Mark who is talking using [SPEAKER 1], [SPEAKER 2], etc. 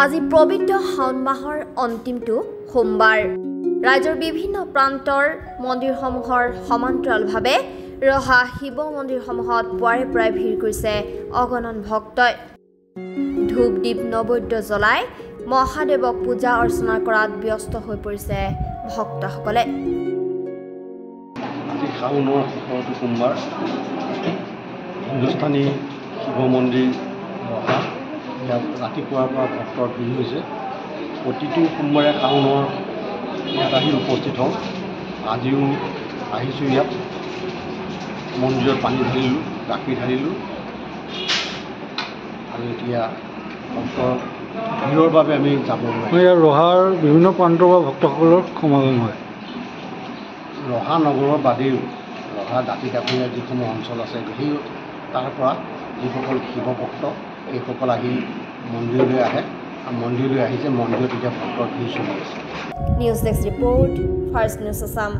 [SPEAKER 1] আজি পবিত্ৰ শাওন মাহৰ অন্তিমটো সোমবাৰ ৰাজ্যৰ বিভিন্ন প্ৰান্তৰ মন্দিৰসমূহৰ সমান্তৰালভাৱে ৰহা শিৱ মন্দিৰসমূহত পুৱাৰে পৰাই ভিৰ কৰিছে অগণন ভক্তই ধূপ দীপ নৈবেদ্য জ্বলাই মহাদেৱক পূজা অৰ্চনা কৰাত ব্যস্ত হৈ পৰিছে ভক্তসকলে
[SPEAKER 2] শাওনৰ সোমবাৰ হিন্দুস্তানী শিৱ মন্দিৰ ৰহা ইয়াত ৰাতিপুৱাৰ পৰা ভক্তৰ ভিৰ হৈছে প্ৰতিটো সোমবাৰে শাওনৰ ইয়াত আহি উপস্থিত হওঁ আজিও আহিছোঁ ইয়াত মন্দিৰত পানী ঢালিলোঁ গাখীৰ ঢালিলোঁ আৰু এতিয়া ভক্তৰ ভিৰৰ বাবে আমি যাব নোৱাৰোঁ
[SPEAKER 3] ইয়াৰ ৰহাৰ বিভিন্ন প্ৰান্তৰ পৰা ভক্তসকলৰ সমাগম হয়
[SPEAKER 2] ৰহা নগৰৰ বাদেও ৰহা দাঁতিকাষৰীয়া যিসমূহ অঞ্চল আছে সেই তাৰ পৰা যিসকল শিৱ ভক্ত এইসকল আহি মন্দিৰলৈ আহে আৰু মন্দিৰলৈ আহিছে মন্দিৰত এতিয়া ভক্তৰ ভিৰ চলি আছে
[SPEAKER 1] news desk report first news Assam